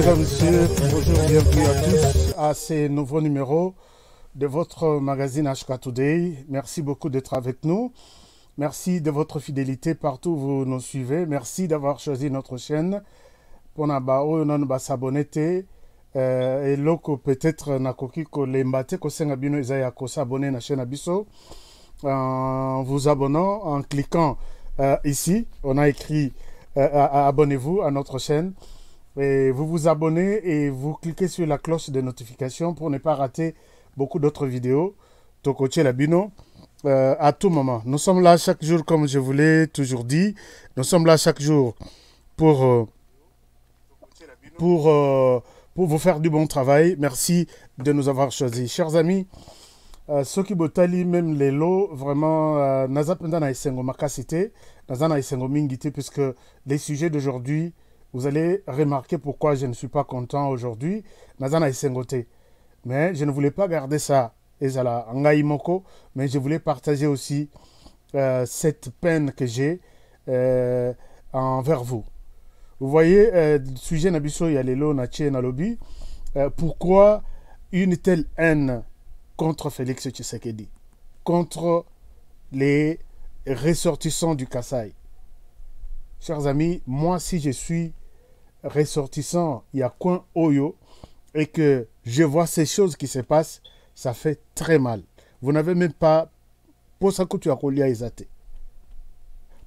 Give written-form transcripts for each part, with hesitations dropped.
mesdames, messieurs, bonjour, bienvenue à tous à ce nouveau numéro de votre magazine HK Today. Merci beaucoup d'être avec nous. Merci de votre fidélité partout où vous nous suivez. Merci d'avoir choisi notre chaîne. Pour nous s'abonner. Et loko peut-être nakoki ko lembate ko senga bino ezaya ko s'abonner à la chaîne Abisso. En vous abonnant, en cliquant ici, on a écrit abonnez-vous à notre chaîne. Et vous vous abonnez et vous cliquez sur la cloche de notification pour ne pas rater beaucoup d'autres vidéos. Tokoche Labino, à tout moment. Nous sommes là chaque jour, comme je vous l'ai toujours dit. Nous sommes là chaque jour pour vous faire du bon travail. Merci de nous avoir choisis. Chers amis, Soki Botali, même les lots, vraiment, Nazapenda na Isengo Makasite, Nazana Isengo Mingite, puisque les sujets d'aujourd'hui, vous allez remarquer pourquoi je ne suis pas content aujourd'hui. Nazana Isengote. Mais je ne voulais pas garder ça, Ezala Ngaimoko, mais je voulais partager aussi cette peine que j'ai envers vous. Vous voyez, le sujet Nabiso, il y a les lots, Naché, Nalobi. Pourquoi une telle haine contre Félix Tshisekedi, contre les ressortissants du Kasaï? Chers amis, moi, si je suis ressortissant, il y a coin Oyo, et que je vois ces choses qui se passent, ça fait très mal. Vous n'avez même pas... Pour ça que tu as collé à Isate.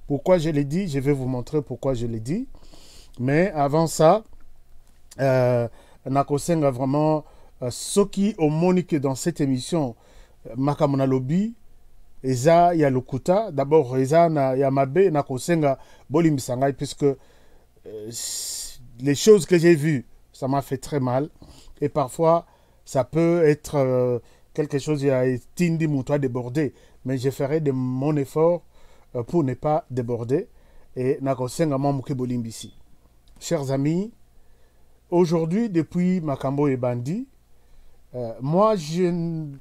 Pourquoi je l'ai dit? Je vais vous montrer pourquoi je l'ai dit. Mais avant ça, Nakosenga vraiment, ceux qui ont monique dans cette émission, Makamona Lobby, Eza Yalokuta, d'abord Eza Yamabe, Nakosenga, Bolim Sangay, puisque les choses que j'ai vues, ça m'a fait très mal. Et parfois, ça peut être quelque chose qui a été débordé. Mais je ferai de mon effort pour ne pas déborder. Et Nakosenga Mamouke Bolimbisi. Chers amis, aujourd'hui, depuis Makambo et Bandi, moi,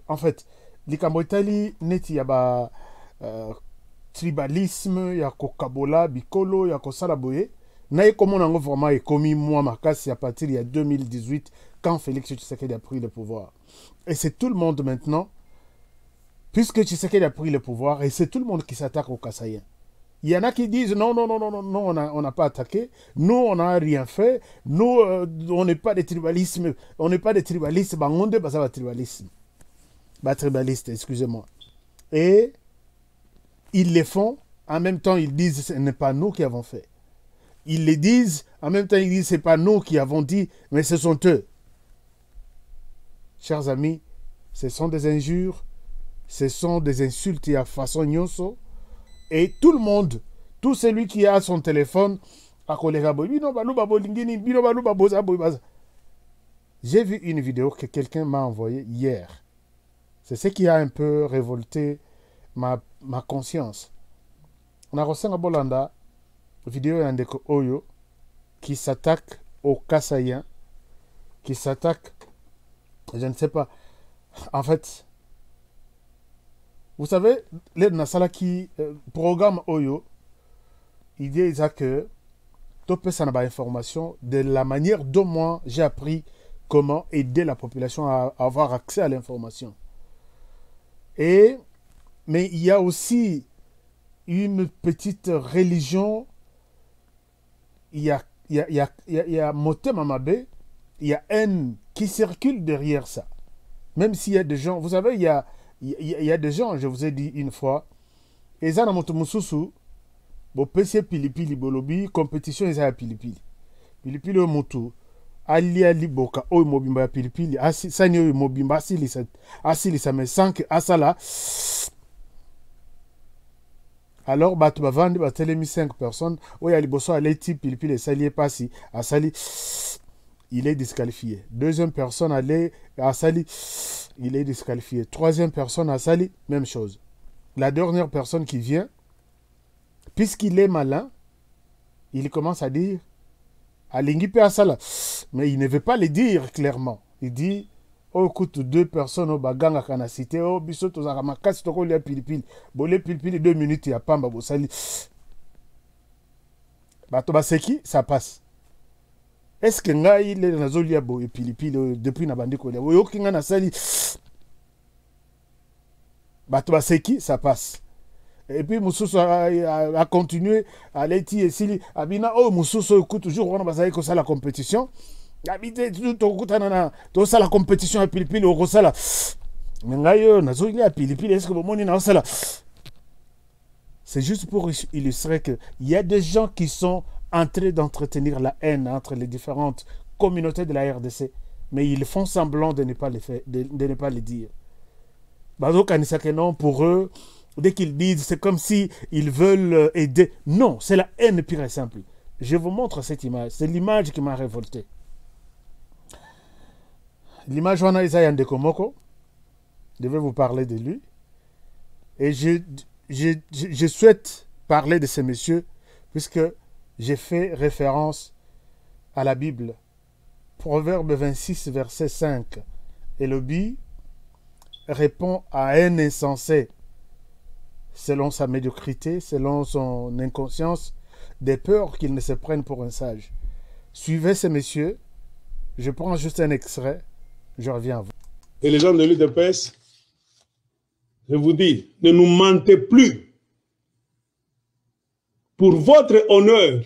en fait, Likambo Itali, neti yaba tribalisme, yako Kabola, Bikolo, yako Salaboye. Naïe comment on a vraiment commis moi ma casse à partir de 2018 quand Félix Tshisekedi a pris le pouvoir. Et c'est tout le monde maintenant, puisque Tshisekedi a pris le pouvoir, et c'est tout le monde qui s'attaque aux Kassaïens. Il y en a qui disent non, on n'a pas attaqué, nous on n'a rien fait, nous on n'est pas des tribalismes, on n'est pas des tribalistes, on n'est pas tribalisme. Tribaliste, excusez-moi. Et ils les font, en même temps ils disent ce n'est pas nous qui avons fait. Ils les disent, en même temps ils disent c'est pas nous qui avons dit, mais ce sont eux. Chers amis, ce sont des injures, ce sont des insultes à façon nyonso, et tout le monde, tout celui qui a son téléphone, j'ai vu une vidéo que quelqu'un m'a envoyée hier. C'est ce qui a un peu révolté ma conscience. On a reçu un Bolanda, vidéo Yandeko Oyo, qui s'attaque aux Kassaïens, qui s'attaque, je ne sais pas, en fait, vous savez, le Nasalaki programme Oyo, il dit que tout peut s'en avoir information de la manière dont moi j'ai appris comment aider la population à avoir accès à l'information. Mais il y a aussi une petite religion, il y a Moté Mamabe, il y a haine qui circule derrière ça. Même s'il y a des gens, vous savez, il y a des gens, je vous ai dit une fois, et ça, dans Motomususu, bon, PC Pilipili Bolobi, compétition, ils ont Pilipili. Pilipili au Motu, Ali Boka, o Mobimba Pilipili, Sanyo Mobimba, Asili Same 5, Asala. Alors, tu vas vendre, tu as mis 5 personnes, où il y a les bossons à l'équipe, Pilipili, Sali est passé, Asali, il est disqualifié. Deuxième personne, Asali, il est disqualifié. Troisième personne, Asali, même chose. La dernière personne qui vient, puisqu'il est malin, il commence à dire Alingipe Asala. Mais il ne veut pas le dire clairement. Il dit oh, écoute, 2 personnes au baganga kana cité, oh, biso to zara makasi to ko lia pilipili. Bolé pilipili 2 minutes ya pamba bosali. Bato baseki, ça passe. Est-ce que ngai le nazolia bo et pilipili depuis na bandi kolia. Yo kinga na sali. Bato baseki ça passe. Et puis Moussousou a continué à l'éti et sili abina oh Moussousou écoute toujours on va que ça la compétition. Habité tout au kutana to ça la compétition à pilipili au ça la. Mais ngai nazolia pilipili est-ce que vous moni na ça la. C'est juste pour illustrer qu'il y a des gens qui sont en train d'entretenir la haine entre les différentes communautés de la RDC, mais ils font semblant de ne pas les faire, de ne pas les dire. Non, pour eux, dès qu'ils disent, c'est comme si ils veulent aider. Non, c'est la haine pure et simple. Je vous montre cette image. C'est l'image qui m'a révolté. L'image Wana Isaïa Ndekomoko. Je vais vous parler de lui. Et je souhaite parler de ce monsieur, puisque j'ai fait référence à la Bible. Proverbe 26, verset 5. Et le bi répond à un insensé, selon sa médiocrité, selon son inconscience, des peurs qu'il ne se prenne pour un sage. Suivez ce monsieur. Je prends juste un extrait. Je reviens à vous. Et les gens de l'UDPS, je vous dis, ne nous mentez plus. Pour votre honneur,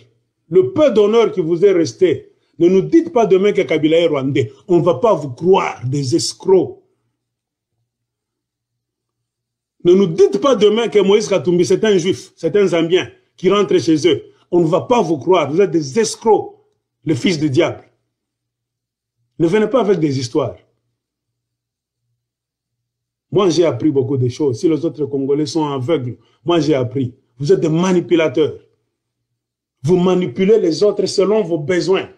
le peu d'honneur qui vous est resté, ne nous dites pas demain que Kabila est rwandais. On ne va pas vous croire, des escrocs. Ne nous dites pas demain que Moïse Katumbi, c'est un juif, c'est un Zambien qui rentre chez eux. On ne va pas vous croire, vous êtes des escrocs, le fils du diable. Ne venez pas avec des histoires. Moi, j'ai appris beaucoup de choses. Si les autres Congolais sont aveugles, moi, j'ai appris. Vous êtes des manipulateurs. Vous manipulez les autres selon vos besoins.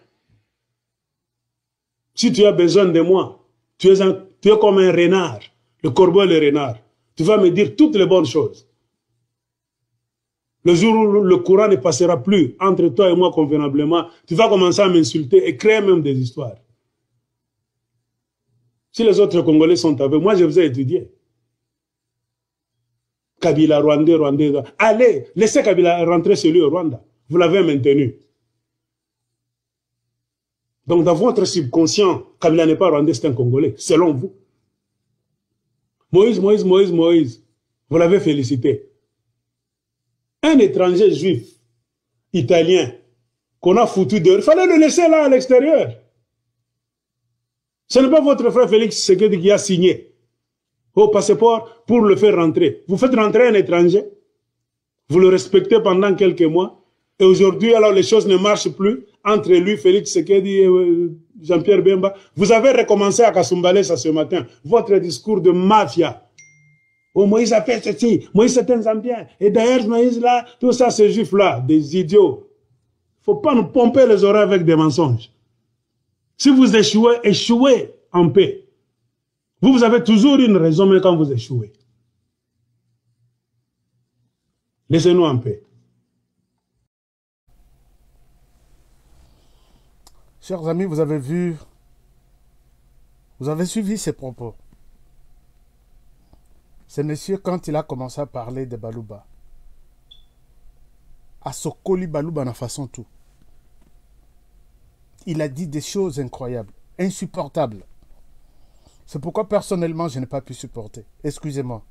Si tu as besoin de moi, tu es comme un renard, le corbeau et le renard. Tu vas me dire toutes les bonnes choses. Le jour où le courant ne passera plus entre toi et moi convenablement, tu vas commencer à m'insulter et créer même des histoires. Si les autres Congolais sont avec moi, je vous ai étudié. Kabila, Rwandais, Rwandais. Allez, laissez Kabila rentrer chez lui au Rwanda. Vous l'avez maintenu. Donc, dans votre subconscient, Kabila n'est pas Rwandais, c'est un Congolais, selon vous. Moïse, vous l'avez félicité. Un étranger juif, italien, qu'on a foutu dehors, il fallait le laisser là à l'extérieur. Ce n'est pas votre frère Félix Tshisekedi qui a signé au passeport pour le faire rentrer. Vous faites rentrer un étranger, vous le respectez pendant quelques mois, et aujourd'hui, alors les choses ne marchent plus entre lui, Félix Tshisekedi et Jean-Pierre Bemba. Vous avez recommencé à Kasumbalé ça ce matin. Votre discours de mafia. Oh, Moïse a fait ceci, Moïse c'est un Zambien. Et d'ailleurs, Moïse là, tout ça, ces juifs-là, des idiots. Il ne faut pas nous pomper les oreilles avec des mensonges. Si vous échouez, échouez en paix. Vous avez toujours une raison, mais quand vous échouez. Laissez-nous en paix. Chers amis, vous avez vu, vous avez suivi ses propos. Ce monsieur, quand il a commencé à parler de Balouba, à Sokoli Balouba na façon tout, il a dit des choses incroyables, insupportables. C'est pourquoi personnellement, je n'ai pas pu supporter. Excusez-moi.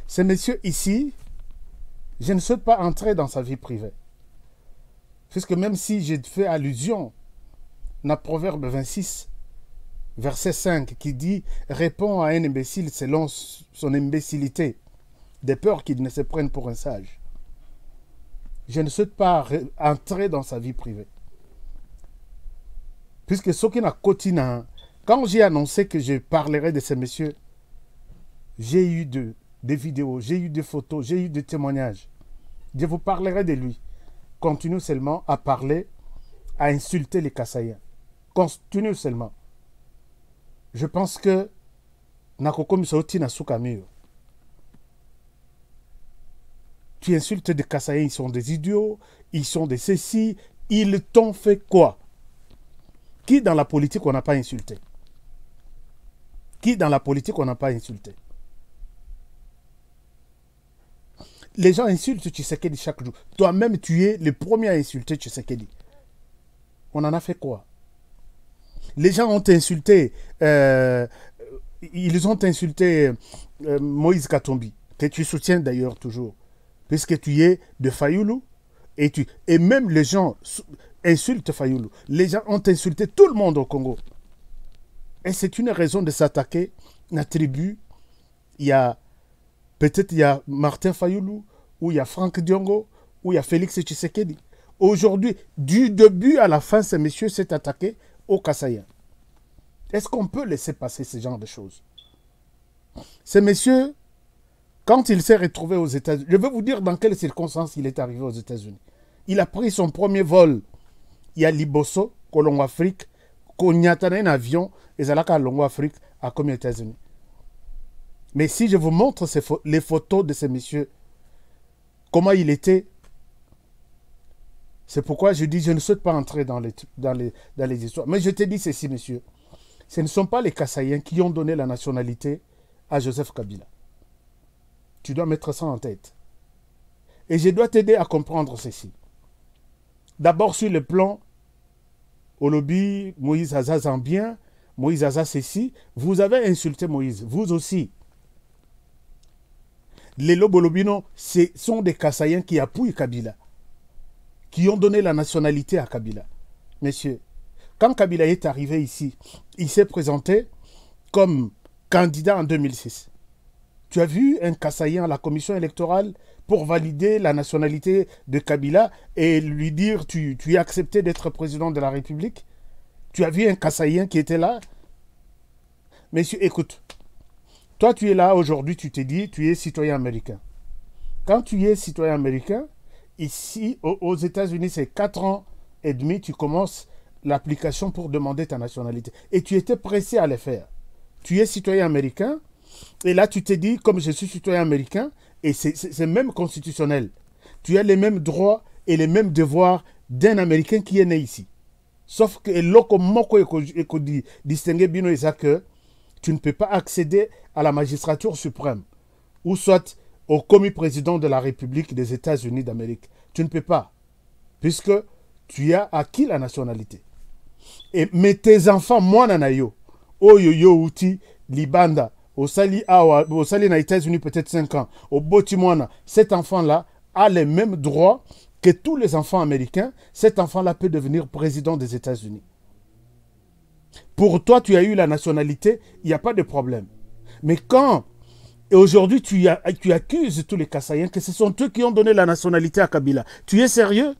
Ce monsieur ici, je ne souhaite pas entrer dans sa vie privée. Puisque même si j'ai fait allusion à Proverbe 26, verset 5, qui dit « Réponds à un imbécile selon son imbécilité, des peurs qu'il ne se prenne pour un sage. » Je ne souhaite pas entrer dans sa vie privée. Puisque ce qui n'a continué, quand j'ai annoncé que je parlerai de ces messieurs, j'ai eu des vidéos, j'ai eu des photos, j'ai eu des témoignages. Je vous parlerai de lui. Continue seulement à parler, à insulter les Kassaïens. Continue seulement. Je pense que Nakoko Misauti Nasukamio. Tu insultes des Kassaïens, ils sont des idiots, ils sont des ceci, ils t'ont fait quoi? Qui dans la politique on n'a pas insulté? Qui dans la politique on n'a pas insulté? Les gens insultent Tshisekedi chaque jour. Toi-même, tu es le premier à insulter Tshisekedi. On en a fait quoi? Les gens ont insulté, ils ont insulté Moïse Katumbi, que tu soutiens d'ailleurs toujours, puisque tu es de Fayoulou, et même les gens insultent Fayoulou. Les gens ont insulté tout le monde au Congo. Et c'est une raison de s'attaquer à la tribu. Peut-être il y a Martin Fayoulou, ou il y a Franck Diongo, ou il y a Félix Tshisekedi. Aujourd'hui, du début à la fin, ce monsieur s'est attaqué aux Kassaïens. Est-ce qu'on peut laisser passer ce genre de choses? Ce monsieur, quand il s'est retrouvé aux États-Unis, je vais vous dire dans quelles circonstances il est arrivé aux États-Unis. Il a pris son premier vol. Il y a Liboso, Colombo Afrique, qu'on y a un avion, et Zalaka Longo Afrique, à comme aux États-Unis. Mais si je vous montre les photos de ce monsieur, comment il était, c'est pourquoi je dis, je ne souhaite pas entrer dans les histoires. Mais je te dis ceci, monsieur. Ce ne sont pas les Kassaïens qui ont donné la nationalité à Joseph Kabila. Tu dois mettre ça en tête. Et je dois t'aider à comprendre ceci. D'abord, sur le plan, au lobby, Moïse Aza Zambien, Moïse Aza ceci, vous avez insulté Moïse, vous aussi. Les Lobolobino, ce sont des Kassaïens qui appuient Kabila, qui ont donné la nationalité à Kabila. Messieurs, quand Kabila est arrivé ici, il s'est présenté comme candidat en 2006. Tu as vu un Kassaïen à la commission électorale pour valider la nationalité de Kabila et lui dire tu es accepté d'être président de la République? Tu as vu un Kassaïen qui était là? Messieurs, écoute. Toi, tu es là aujourd'hui, tu te dis, tu es citoyen américain. Quand tu es citoyen américain, ici, aux États-Unis, c'est 4 ans et demi, tu commences l'application pour demander ta nationalité. Et tu étais pressé à le faire. Tu es citoyen américain, et là, tu te dis, comme je suis citoyen américain, et c'est même constitutionnel. Tu as les mêmes droits et les mêmes devoirs d'un Américain qui est né ici. Sauf que, distinguer bino que tu ne peux pas accéder à la magistrature suprême, ou soit au commis président de la République des États-Unis d'Amérique. Tu ne peux pas, puisque tu as acquis la nationalité. Mais tes enfants, moi, nanayo, oyoyo outi, libanda, au Sali na États-Unis peut-être 5 ans, au Botimwana, cet enfant-là a les mêmes droits que tous les enfants américains. Cet enfant-là peut devenir président des États-Unis. Pour toi, tu as eu la nationalité, il n'y a pas de problème. Mais quand, et aujourd'hui, tu accuses tous les Kassaïens que ce sont eux qui ont donné la nationalité à Kabila. Tu es sérieux?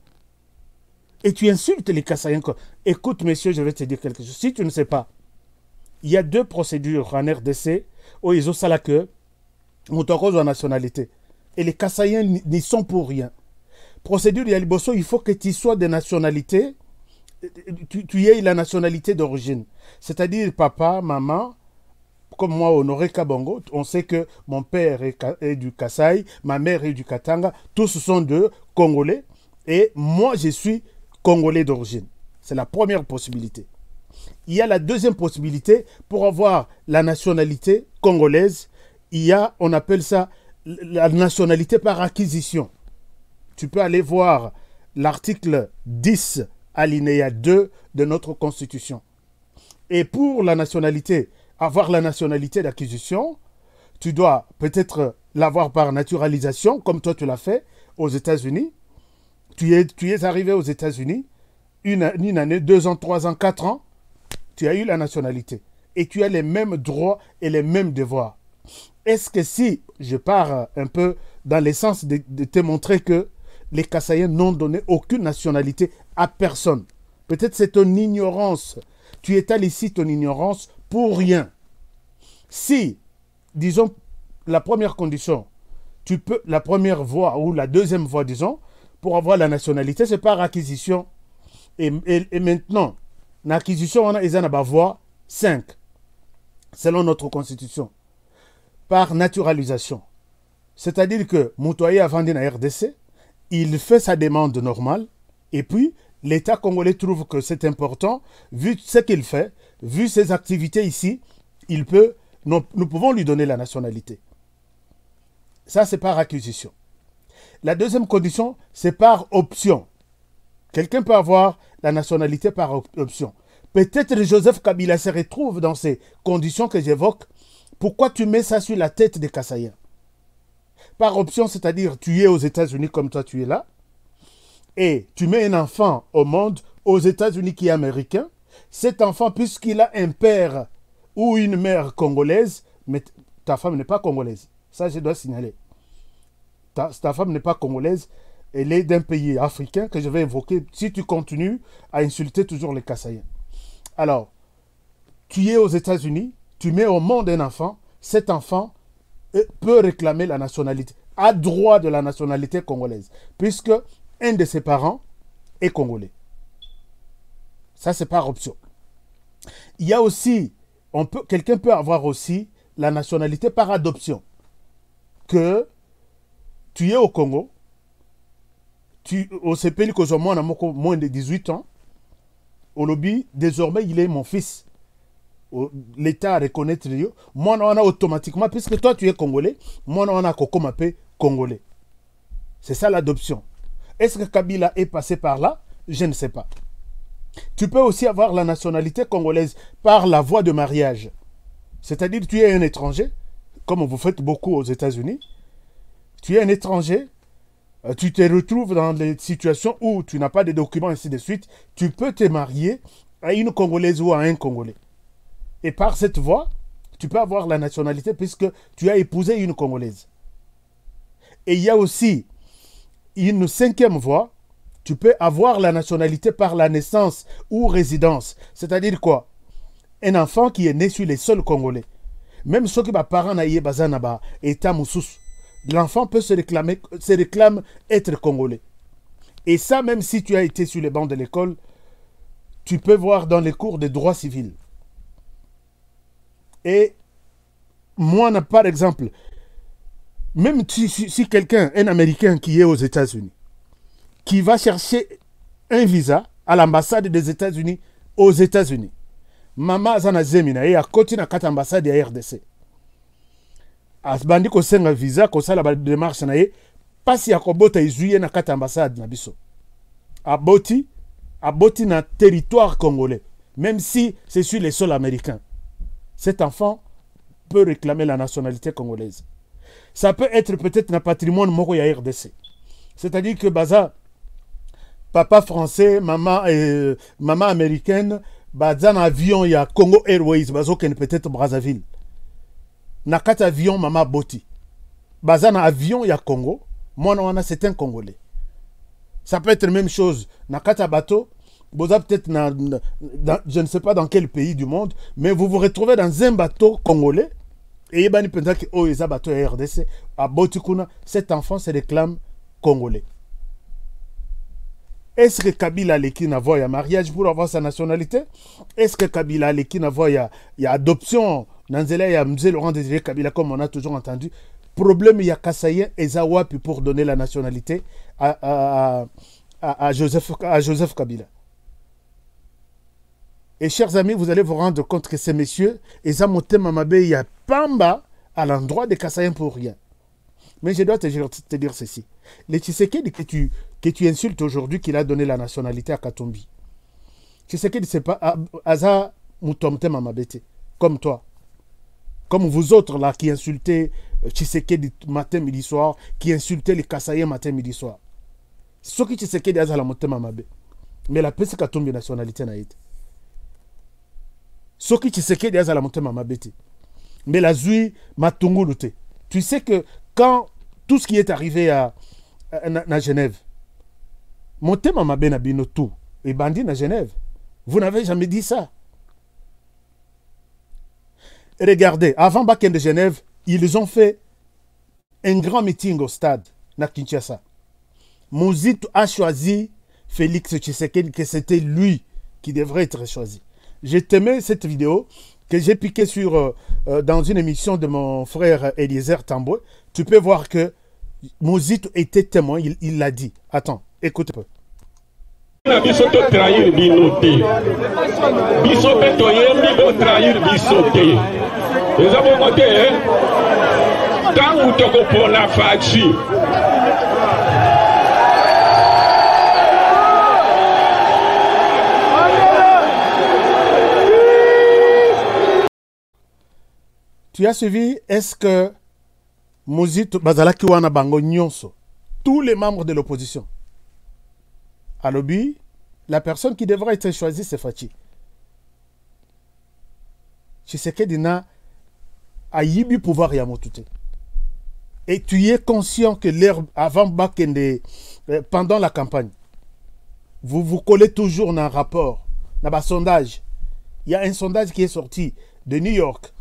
Et tu insultes les Kassaïens. Écoute, monsieur, je vais te dire quelque chose. Si tu ne sais pas, il y a 2 procédures en RDC où ils ont ça là que Moutokos en nationalité. Et les Kassaïens n'y sont pour rien. Procédure de Yaliboso, il faut que tu sois de nationalité, tu aies la nationalité d'origine. C'est-à-dire papa, maman, comme moi, Honoré Kabongo, on sait que mon père est du Kasaï, ma mère est du Katanga, tous sont de Congolais, et moi, je suis Congolais d'origine. C'est la première possibilité. Il y a la deuxième possibilité, pour avoir la nationalité congolaise, il y a, on appelle ça, la nationalité par acquisition. Tu peux aller voir l'article 10, alinéa 2 de notre Constitution. Et pour la nationalité, avoir la nationalité d'acquisition, tu dois peut-être l'avoir par naturalisation, comme toi tu l'as fait aux États-Unis. Tu es arrivé aux États-Unis, une année, 2 ans, 3 ans, 4 ans, tu as eu la nationalité. Et tu as les mêmes droits et les mêmes devoirs. Est-ce que si je pars un peu dans l'essence de te montrer que les Kassaïens n'ont donné aucune nationalité à personne, peut-être c'est ton ignorance. Tu étales ici ton ignorance pour rien. Si, disons, la première condition, la première voie ou la deuxième voie, disons, pour avoir la nationalité, c'est par acquisition. Et maintenant, l'acquisition, on a une voie 5, selon notre constitution, par naturalisation. C'est-à-dire que Moutoye a vendu la RDC, il fait sa demande normale, et puis l'État congolais trouve que c'est important, vu ce qu'il fait, vu ses activités ici, nous pouvons lui donner la nationalité. Ça, c'est par acquisition. La deuxième condition, c'est par option. Quelqu'un peut avoir la nationalité par option. Peut-être Joseph Kabila se retrouve dans ces conditions que j'évoque. Pourquoi tu mets ça sur la tête des Kassaïens? Par option, c'est-à-dire tu es aux États-Unis comme toi tu es là, et tu mets un enfant au monde aux États-Unis qui est américain. Cet enfant, puisqu'il a un père ou une mère congolaise, mais ta femme n'est pas congolaise. Ça, je dois signaler. Ta femme n'est pas congolaise, elle est d'un pays africain que je vais évoquer si tu continues à insulter toujours les Kassaïens. Alors, tu es aux États-Unis, tu mets au monde un enfant, cet enfant peut réclamer la nationalité, a droit de la nationalité congolaise, puisque un de ses parents est congolais. Ça, c'est par option. Il y a aussi, quelqu'un peut avoir aussi la nationalité par adoption. Que tu es au Congo, au CPL que moi, on a moins de 18 ans, au lobby, désormais, il est mon fils. L'État reconnaît moi on a automatiquement, puisque toi tu es congolais, moi on a Kokomapé congolais. C'est ça l'adoption. Est-ce que Kabila est passé par là? Je ne sais pas. Tu peux aussi avoir la nationalité congolaise par la voie de mariage. C'est-à-dire tu es un étranger, comme vous faites beaucoup aux États-Unis. Tu es un étranger, tu te retrouves dans des situations où tu n'as pas de documents, ainsi de suite. Tu peux te marier à une Congolaise ou à un Congolais. Et par cette voie, tu peux avoir la nationalité puisque tu as épousé une Congolaise. Et il y a aussi une 5e voie, tu peux avoir la nationalité par la naissance ou résidence. C'est-à-dire quoi? Un enfant qui est né sur les sols congolais. Même ceux qui sont parents naïe bazanaba état moussous. L'enfant peut se réclame être congolais. Et ça, même si tu as été sur les bancs de l'école, tu peux voir dans les cours de droit civil. Et moi, par exemple, même si quelqu'un, un Américain qui est aux États-Unis, qui va chercher un visa à l'ambassade des États-Unis aux États-Unis, maman zana zemina et à côté na kat ambassade ya RDC. Asbandi ko senga visa ko sala ba démarche na ye pasi ya kobota izuye na kat ambassade na biso. Aboti na territoire congolais, même si c'est sur les sols américains. Cet enfant peut réclamer la nationalité congolaise. Ça peut être peut-être un patrimoine moko ya RDC. C'est-à-dire que baza papa français, maman américaine, baza na avion ya Congo Airways, bazo ken peut-être Brazzaville. Na kat avion mama boti. Baza na avion ya Congo, mwana wana c'est un Congolais. Ça peut être la même chose. Na kat bateau, peut-être je ne sais pas dans quel pays du monde, mais vous vous retrouvez dans un bateau congolais et il y a un bateau RDC à Botikuna, cet enfant se réclame congolais. Est-ce que Kabila Leki n'a voie à mariage pour avoir sa nationalité? Est-ce que Kabila Leki n'a voie à adoption? Nanzela ya Mzee Laurent Désiré Kabila, comme on a toujours entendu. Problème, il y a Kassaïen et Zawapi pour donner la nationalité à Joseph Kabila. Et chers amis, vous allez vous rendre compte que ces messieurs, ils ont monté Mamabé, il y a Pamba à l'endroit des Kassaïens pour rien. Mais je dois te dire ceci. Les Tshisekedi que tu insultes aujourd'hui, qu'il a donné la nationalité à Katumbi. Tshisekedi, c'est pas Aza Moutomte Mamabete, comme toi. Comme vous autres là qui insultez Tshisekedi matin, midi, soir, qui insultez les Kassaïens matin, midi, soir. Ce qui Tshisekedi Aza la Moutomte Mamabé. Mais la paix, c'est Katumbi nationalité naïte. Ce qui Tshisekedi Aza la Moutomte Mamabete. Mais la Zui Matungulute. Tu sais que quand tout ce qui est arrivé à Genève, Monté Mamabé na bino tout, et bandit à Genève, vous n'avez jamais dit ça. Regardez, avant Bakken de Genève, ils ont fait un grand meeting au stade, na Kinshasa. Mouzito a choisi Félix Tshisekedi, que c'était lui qui devrait être choisi. J'ai aimé cette vidéo que j'ai piquée dans une émission de mon frère Eliezer Tamboué. Tu peux voir que Mouzito était témoin, il l'a dit. Attends, écoute un peu. Tu as suivi, est-ce que Mozito Bazalaki wana bango nyonso, tous les membres de l'opposition, à l'objet, la personne qui devra être choisie, c'est Fachi. Tshisekedi na ayibi pouvoir ya motute. Et tu es conscient que l'heure avant Bakende, pendant la campagne, vous vous collez toujours dans un rapport, dans un sondage. Il y a un sondage qui est sorti de New York,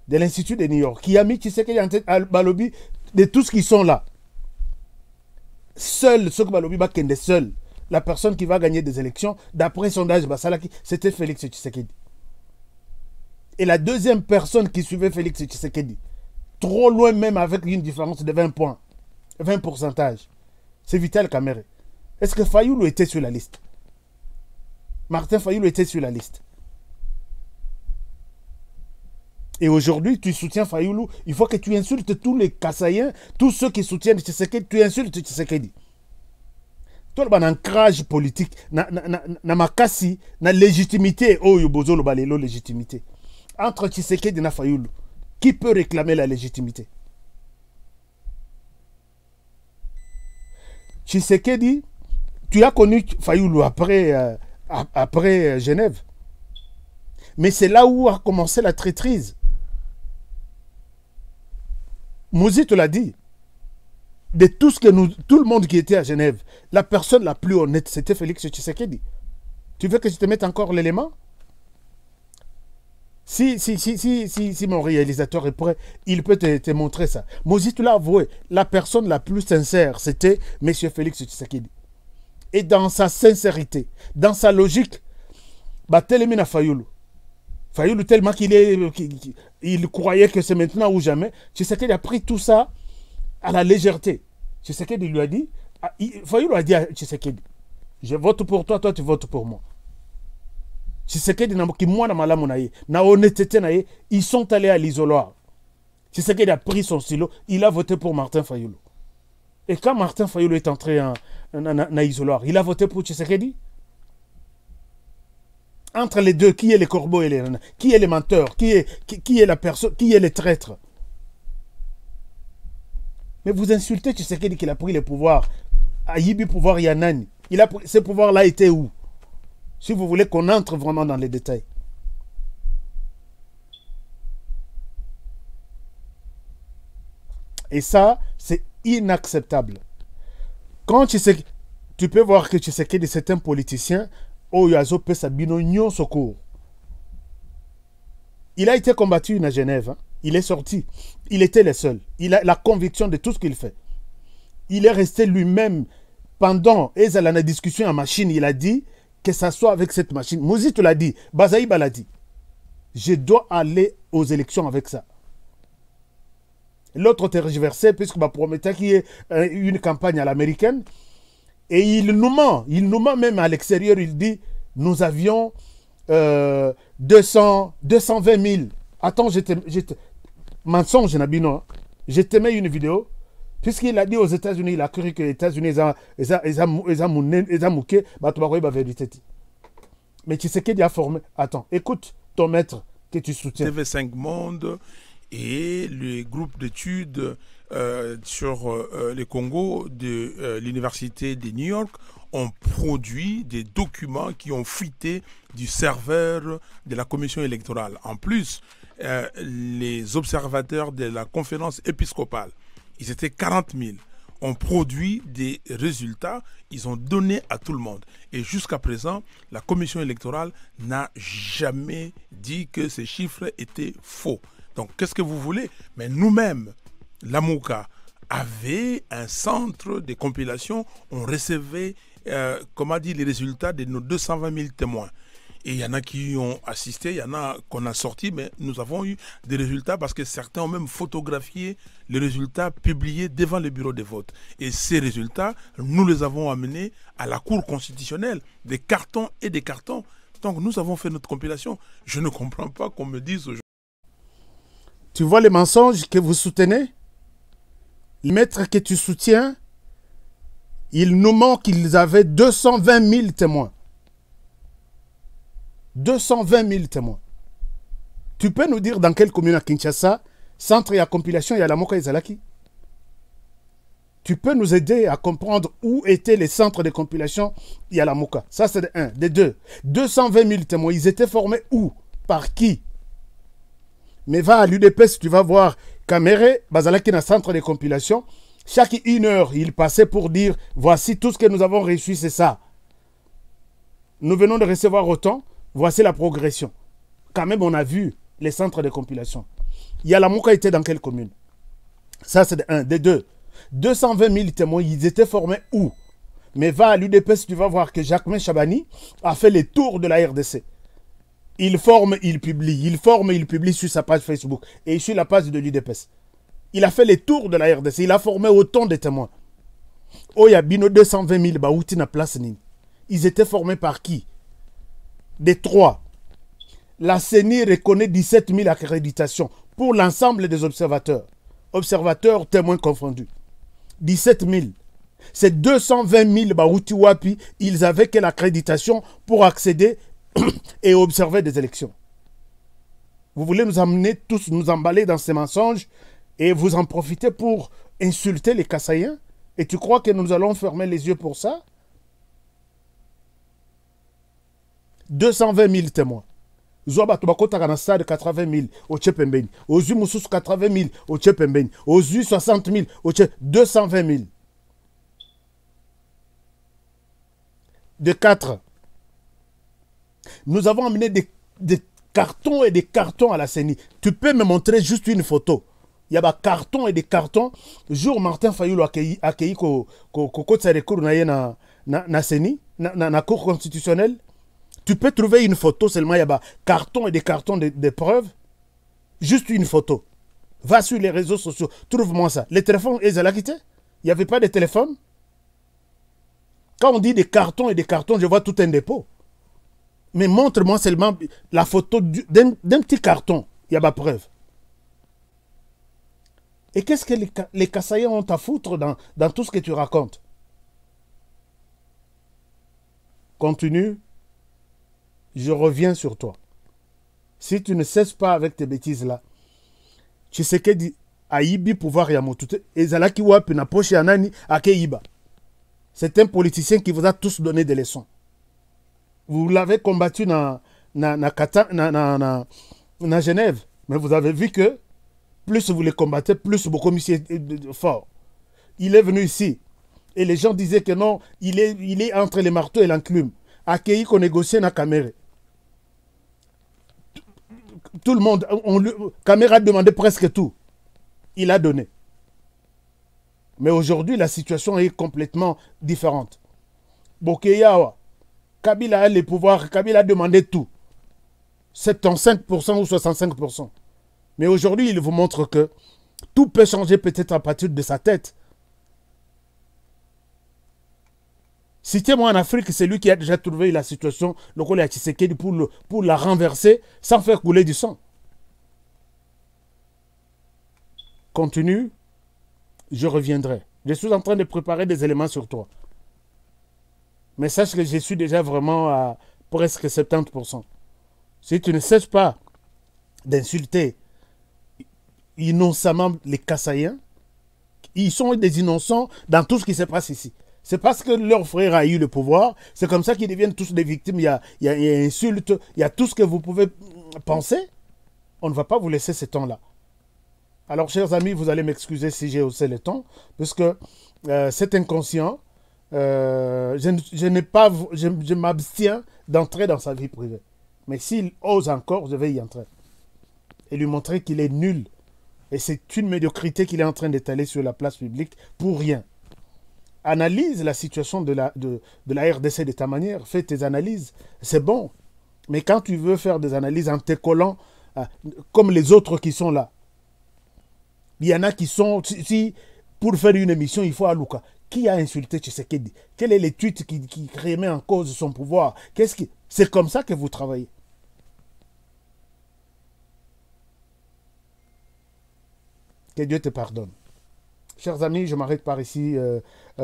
de l'Institut de New York, qui a mis Tshisekedi en tête à Balobi de tous qui sont là. Seul, ce que Balobi Bakende, seul, la personne qui va gagner des élections, d'après sondage Basalaki, c'était Félix Tshisekedi. Et la deuxième personne qui suivait Félix Tshisekedi, trop loin même avec une différence de 20 points, 20 pourcentages, c'est Vital Kamerhe. Est-ce que Fayoulou était sur la liste? Martin Fayoulou était sur la liste. Et aujourd'hui, tu soutiens Fayoulou, il faut que tu insultes tous les Kassaïens, tous ceux qui soutiennent Tshisekedi, tu insultes Tshisekedi. Toi, le ancrage politique, na makasi, na légitimité, oh yobozo lo balelo légitimité. Entre Tshisekedi et Fayoulou, qui peut réclamer la légitimité? Tshisekedi, tu as connu Fayoulou après, après Genève. Mais c'est là où a commencé la traîtrise. Mouzi te l'a dit. De tout ce que nous, tout le monde qui était à Genève, la personne la plus honnête, c'était Félix Tshisekedi. Tu veux que je te mette encore l'élément? Si mon réalisateur est prêt, il peut te montrer ça. Mouzi te l'a avoué. La personne la plus sincère, c'était M. Félix Tshisekedi. Et dans sa sincérité, dans sa logique, Batelemina Fayoulou. Fayoulou tellement il croyait que c'est maintenant ou jamais. Tshisekedi a pris tout ça à la légèreté. Tshisekedi lui a dit, Fayoulou a dit à Tshisekedi, je vote pour toi, toi tu votes pour moi. Tshisekedi na honnêteté naye, ils sont allés à l'isoloir. Tshisekedi a pris son stylo, il a voté pour Martin Fayoulou. Et quand Martin Fayoulou est entré en isoloir, il a voté pour Tshisekedi. Entre les deux, qui est les corbeaux et les rennes? Qui est les menteurs? Qui est la personne? Qui est les traîtres? Mais vous insultez Tshisekedi qu'il a pris le pouvoir. Ayibi pouvoir Yanani. Ce pouvoir-là était où? Si vous voulez qu'on entre vraiment dans les détails. Et ça, c'est inacceptable. Quand tu peux voir que Tshisekedi, c'est un politicien, il a été combattu à Genève. Hein. Il est sorti. Il était le seul. Il a la conviction de tout ce qu'il fait. Il est resté lui-même pendant la discussion en machine. Il a dit que ça soit avec cette machine. Mouzi te l'a dit. Bazaïba l'a dit. Je dois aller aux élections avec ça. L'autre tergiversé, puisque ma promettait qu'il y ait une campagne à l'américaine. Et il nous ment même à l'extérieur, il dit, nous avions 220 000. Attends, mensonge, Nabino. Je te mets une vidéo. Puisqu'il a dit aux États-Unis, il a cru que les États-Unis, ils ont mouqué, vérité. Mais tu sais qu'il a formé. Attends, écoute ton maître que tu soutiens. TV5 Monde et le groupe d'études sur le Congo de l'Université de New York ont produit des documents qui ont fuité du serveur de la commission électorale. En plus, les observateurs de la conférence épiscopale, ils étaient 40 000, ont produit des résultats, ils ont donné à tout le monde. Et jusqu'à présent, la commission électorale n'a jamais dit que ces chiffres étaient faux. Donc, qu'est-ce que vous voulez? Mais nous-mêmes, l'Amouka avait un centre de compilation. On recevait, comment dire, les résultats de nos 220 000 témoins. Et il y en a qui ont assisté, il y en a qu'on a sorti, mais nous avons eu des résultats parce que certains ont même photographié les résultats publiés devant le bureau de vote. Et ces résultats, nous les avons amenés à la Cour constitutionnelle, des cartons et des cartons. Donc nous avons fait notre compilation. Je ne comprends pas qu'on me dise aujourd'hui. Tu vois les mensonges que vous soutenez? Le maître que tu soutiens, il nous ment qu'ils avaient 220 000 témoins. 220 000 témoins. Tu peux nous dire dans quelle commune à Kinshasa, centre et à compilation, il y a la Moka et Zalaki? Tu peux nous aider à comprendre où étaient les centres de compilation, il y a la Moka. Ça, c'est de 1. De 2. 220 000 témoins, ils étaient formés où? Par qui? Mais va à l'UDPS, tu vas voir Kamere, Bazalaki dans centre de compilation. Chaque 1 heure, il passait pour dire, voici tout ce que nous avons reçu, c'est ça. Nous venons de recevoir autant, voici la progression. Quand même, on a vu les centres de compilation. Yalamuka était dans quelle commune? Ça, c'est de 1. De 2. 220 000 témoins, ils étaient formés où? Mais va à l'UDPS, tu vas voir que Jacquemain Chabani a fait les tours de la RDC. Il forme, il publie. Il forme, il publie sur sa page Facebook et sur la page de l'UDPS. Il a fait les tours de la RDC. Il a formé autant de témoins. Oyabino 220 000 baouti na place nini. Ils étaient formés par qui? Des 3. La CENI reconnaît 17 000 accréditations pour l'ensemble des observateurs. Observateurs, témoins confondus. 17 000. Ces 220 000 baouti wapi, ils avaient quelle accréditation pour accéder et observer des élections? Vous voulez nous amener tous, nous emballer dans ces mensonges et vous en profiter pour insulter les Kassaïens? Et tu crois que nous allons fermer les yeux pour ça? 220 000 témoins. Zoba Tobakota dans stade 80 000 au Tchepembeni. Ozu Moussous 80 000 au Tchepembeni. Ozu 60 000 au Tchepembeni. 220 000. De 4. Nous avons amené des cartons et des cartons à la CENI. Tu peux me montrer juste une photo. Il y a des cartons et des cartons. Jour Martin Fayoulou a accueilli sa recours na CENI, na cour constitutionnelle. Tu peux trouver une photo seulement, il y a des cartons et des cartons de preuves. Juste une photo. Va sur les réseaux sociaux, trouve-moi ça. Les téléphones, ils allaient quitter. Il n'y avait pas de téléphone. Quand on dit des cartons et des cartons, je vois tout un dépôt. Mais montre-moi seulement la photo d'un petit carton. Il y a pas preuve. Et qu'est-ce que les Kassaïens ont à foutre dans tout ce que tu racontes? Continue. Je reviens sur toi. Si tu ne cesses pas avec tes bêtises-là, tu sais que Aïbi pouvoir Yamotute, Ezalaki Wapi na poche Yanani Akeiba. C'est un politicien qui vous a tous donné des leçons. Vous l'avez combattu na Genève. Mais vous avez vu que plus vous les combattez, plus vos commissaires fort. Il est venu ici. Et les gens disaient que non, il est entre les marteaux et l'enclume. Akei qu'on négociait na Kamere. Tout le monde, Kamere a demandé presque tout. Il a donné. Mais aujourd'hui, la situation est complètement différente. Bokeyawa, Kabila a les pouvoirs, Kabila a demandé tout. 75% ou 65%. Mais aujourd'hui, il vous montre que tout peut changer peut-être à partir de sa tête. Citez-moi en Afrique, c'est lui qui a déjà trouvé la situation, le Kole Tshisekedi, pour la renverser sans faire couler du sang. Continue, je reviendrai. Je suis en train de préparer des éléments sur toi. Mais sache que je suis déjà vraiment à presque 70%. Si tu ne cesses pas d'insulter innocemment les Kassaïens, ils sont des innocents dans tout ce qui se passe ici. C'est parce que leur frère a eu le pouvoir, c'est comme ça qu'ils deviennent tous des victimes. Il y a insultes, il y a tout ce que vous pouvez penser. On ne va pas vous laisser ce temps-là. Alors, chers amis, vous allez m'excuser si j'ai haussé le ton, parce que c'est inconscient. Je m'abstiens d'entrer dans sa vie privée. Mais s'il ose encore, je vais y entrer. Et lui montrer qu'il est nul. Et c'est une médiocrité qu'il est en train d'étaler sur la place publique pour rien. Analyse la situation de la RDC de ta manière. Fais tes analyses. C'est bon. Mais quand tu veux faire des analyses en te collant, comme les autres qui sont là, il y en a qui sont... Si pour faire une émission, il faut Alouka. Qui a insulté Tshisekedi? Quel est le tweet qui remet en cause son pouvoir? C'est comme ça que vous travaillez. Que Dieu te pardonne. Chers amis, je m'arrête par ici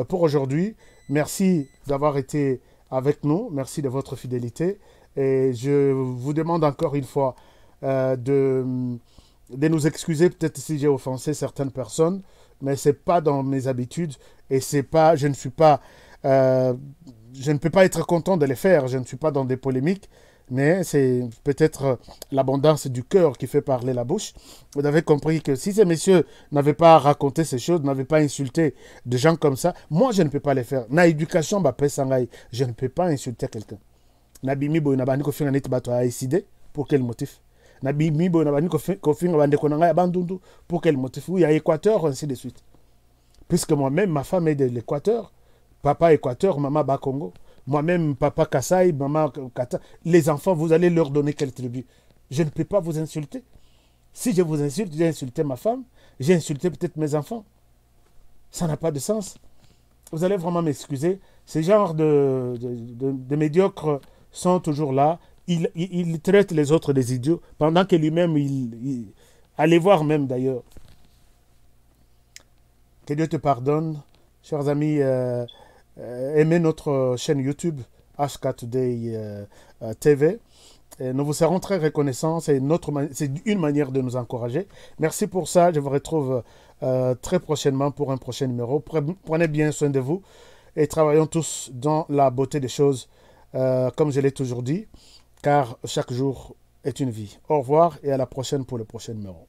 pour aujourd'hui. Merci d'avoir été avec nous. Merci de votre fidélité. Et je vous demande encore une fois de nous excuser peut-être si j'ai offensé certaines personnes, mais ce n'est pas dans mes habitudes et c'est pas, je ne peux pas être content de les faire, je ne suis pas dans des polémiques, mais c'est peut-être l'abondance du cœur qui fait parler la bouche. Vous avez compris que si ces messieurs n'avaient pas raconté ces choses, n'avaient pas insulté des gens comme ça, moi je ne peux pas les faire. Na éducation, je ne peux pas insulter quelqu'un. Nabimi boy nabani ko finga net bato a décidé pour quel motif? Nabimi boy nabani ko finga bande ko nanga bandundu pour quel motif? Oui, à Équateur ainsi de suite. Puisque moi-même ma femme est de l'Équateur, papa Équateur, maman Bas Congo. Moi-même, papa Kassai, maman Kata, les enfants, vous allez leur donner quelle tribu? Je ne peux pas vous insulter. Si je vous insulte, j'ai insulté ma femme, j'ai insulté peut-être mes enfants. Ça n'a pas de sens. Vous allez vraiment m'excuser. Ces genres de médiocres sont toujours là. Il traite les autres des idiots, pendant que lui-même, allez voir même d'ailleurs. Que Dieu te pardonne. Chers amis, aimez notre chaîne YouTube HK Today TV. Et nous vous serons très reconnaissants. C'est une manière de nous encourager. Merci pour ça. Je vous retrouve très prochainement pour un prochain numéro. Prenez bien soin de vous et travaillons tous dans la beauté des choses, comme je l'ai toujours dit, car chaque jour est une vie. Au revoir et à la prochaine pour le prochain numéro.